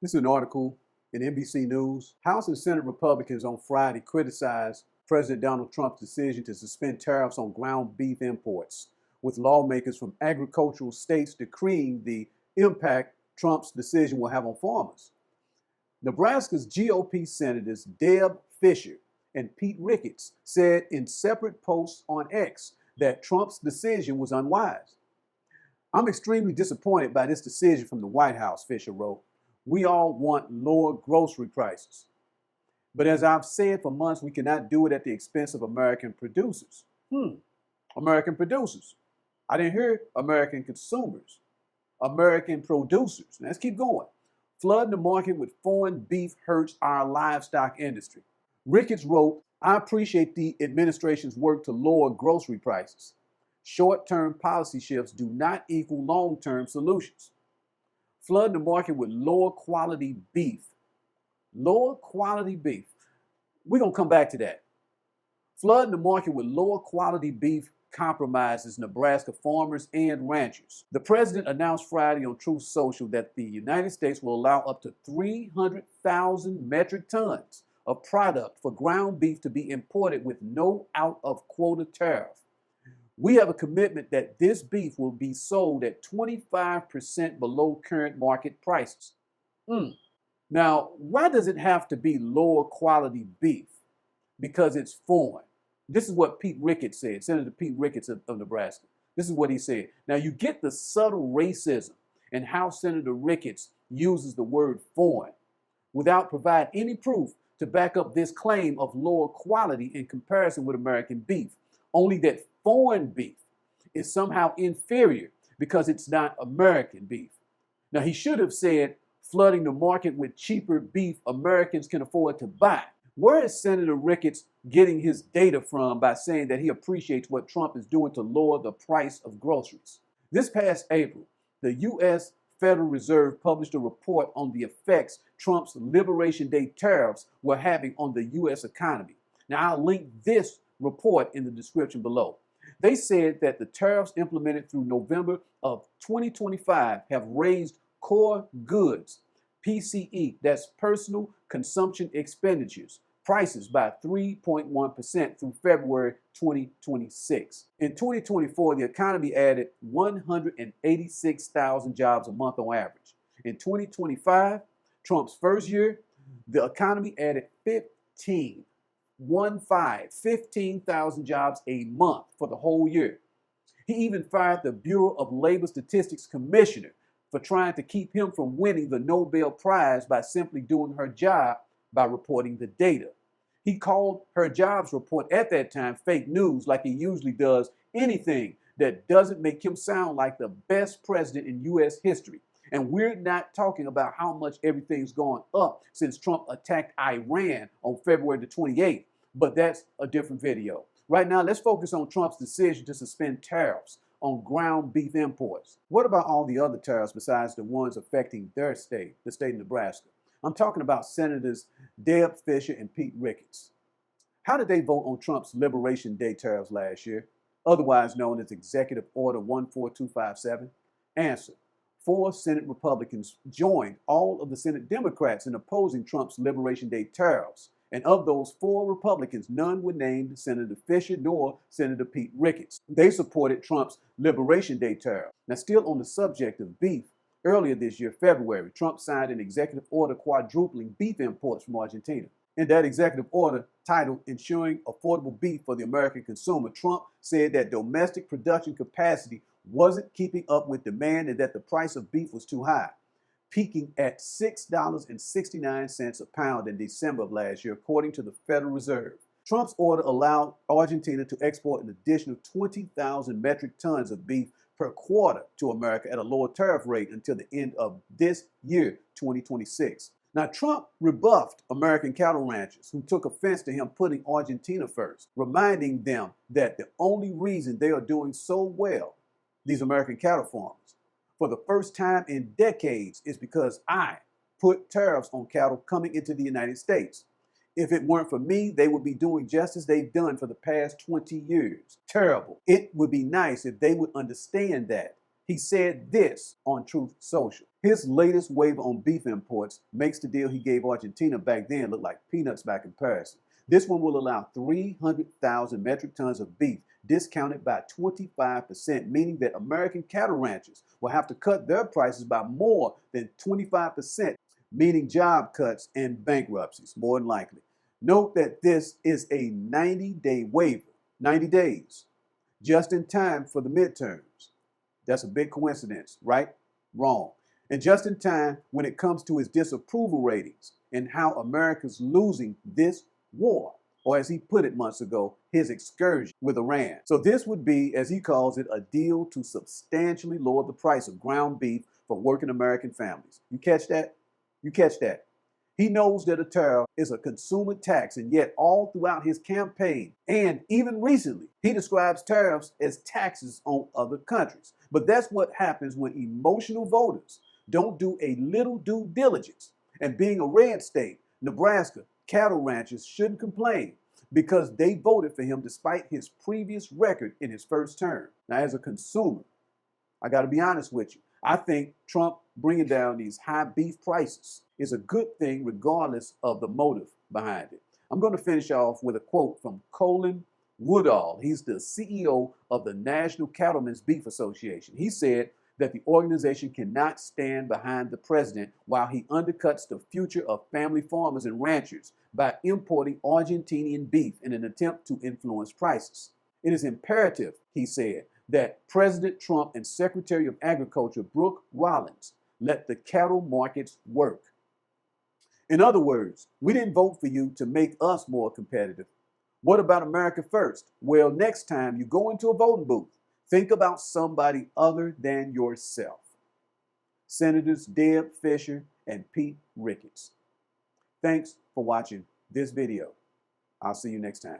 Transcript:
This is an article in NBC News. House and Senate Republicans on Friday criticized President Donald Trump's decision to suspend tariffs on ground beef imports, with lawmakers from agricultural states decreeing the impact Trump's decision will have on farmers. Nebraska's GOP senators Deb Fischer and Pete Ricketts said in separate posts on X that Trump's decision was unwise. "I'm extremely disappointed by this decision from the White House," Fischer wrote. "We all want lower grocery prices. But as I've said for months, we cannot do it at the expense of American producers." American producers. I didn't hear American consumers. American producers. Let's keep going. "Flooding the market with foreign beef hurts our livestock industry." Ricketts wrote, "I appreciate the administration's work to lower grocery prices. Short-term policy shifts do not equal long-term solutions. Flooding the market with lower quality beef." Lower quality beef. We're going to come back to that. Flooding the market with lower quality beef compromises Nebraska farmers and ranchers. The president announced Friday on Truth Social that the United States will allow up to 300,000 metric tons of product for ground beef to be imported with no out-of-quota tariff. "We have a commitment that this beef will be sold at 25% below current market prices." Now, why does it have to be lower quality beef? Because it's foreign. This is what Pete Ricketts said, Senator Pete Ricketts of Nebraska. This is what he said. Now, you get the subtle racism and how Senator Ricketts uses the word foreign without providing any proof to back up this claim of lower quality in comparison with American beef. Only that foreign beef is somehow inferior because it's not American beef. Now, he should have said flooding the market with cheaper beef Americans can afford to buy. Where is Senator Ricketts getting his data from by saying that he appreciates what Trump is doing to lower the price of groceries? This past April, the U.S. Federal Reserve published a report on the effects Trump's Liberation Day tariffs were having on the U.S. economy. Now, I'll link this report in the description below. They said that the tariffs implemented through November of 2025 have raised core goods, PCE, that's personal consumption expenditures, prices by 3.1% through February 2026. In 2024, the economy added 186,000 jobs a month on average. In 2025, Trump's first year, the economy added 15,000 jobs a month for the whole year. He even fired the Bureau of Labor Statistics commissioner for trying to keep him from winning the Nobel Prize by simply doing her job by reporting the data. He called her jobs report at that time fake news, like he usually does anything that doesn't make him sound like the best president in U.S. history. And we're not talking about how much everything's gone up since Trump attacked Iran on February the 28th, but that's a different video. Right now, let's focus on Trump's decision to suspend tariffs on ground beef imports. What about all the other tariffs besides the ones affecting their state, the state of Nebraska? I'm talking about Senators Deb Fischer and Pete Ricketts. How did they vote on Trump's Liberation Day tariffs last year, otherwise known as Executive Order 14257? Answer: 4 Senate Republicans joined all of the Senate Democrats in opposing Trump's Liberation Day tariffs. And of those 4 Republicans, none were named Senator Fischer nor Senator Pete Ricketts. They supported Trump's Liberation Day tariff. Now, still on the subject of beef, earlier this year, February, Trump signed an executive order quadrupling beef imports from Argentina. In that executive order, titled Ensuring Affordable Beef for the American Consumer, Trump said that domestic production capacity wasn't keeping up with demand and that the price of beef was too high, peaking at $6.69 a pound in December of last year, according to the Federal Reserve. Trump's order allowed Argentina to export an additional 20,000 metric tons of beef per quarter to America at a lower tariff rate until the end of this year, 2026. Now, Trump rebuffed American cattle ranchers who took offense to him putting Argentina first, reminding them that the only reason they are doing so well, these American cattle farmers, for the first time in decades, is because I put tariffs on cattle coming into the United States. If it weren't for me, they would be doing just as they've done for the past 20 years. Terrible. It would be nice if they would understand that. He said this on Truth Social. His latest waiver on beef imports makes the deal he gave Argentina back then look like peanuts by comparison. This one will allow 300,000 metric tons of beef discounted by 25%, meaning that American cattle ranchers will have to cut their prices by more than 25%, meaning job cuts and bankruptcies, more than likely. Note that this is a 90-day waiver, 90 days, just in time for the midterms. That's a big coincidence, right? Wrong. And just in time when it comes to his disapproval ratings and how America's losing this war, or as he put it months ago, his excursion with Iran. So this would be, as he calls it, a deal to substantially lower the price of ground beef for working American families. You catch that? You catch that? He knows that a tariff is a consumer tax, and yet all throughout his campaign, and even recently, he describes tariffs as taxes on other countries. But that's what happens when emotional voters don't do a little due diligence. And being a red state, Nebraska, cattle ranchers shouldn't complain because they voted for him despite his previous record in his first term. Now, as a consumer, I got to be honest with you. I think Trump bringing down these high beef prices is a good thing regardless of the motive behind it. I'm going to finish off with a quote from Colin Woodall. He's the CEO of the National Cattlemen's Beef Association. He said that the organization cannot stand behind the president while he undercuts the future of family farmers and ranchers by importing Argentinian beef in an attempt to influence prices. It is imperative, he said, that President Trump and Secretary of Agriculture Brooke Rollins let the cattle markets work. In other words, we didn't vote for you to make us more competitive. What about America first? Well, next time you go into a voting booth, think about somebody other than yourself. Senators Deb Fischer and Pete Ricketts. Thanks for watching this video. I'll see you next time.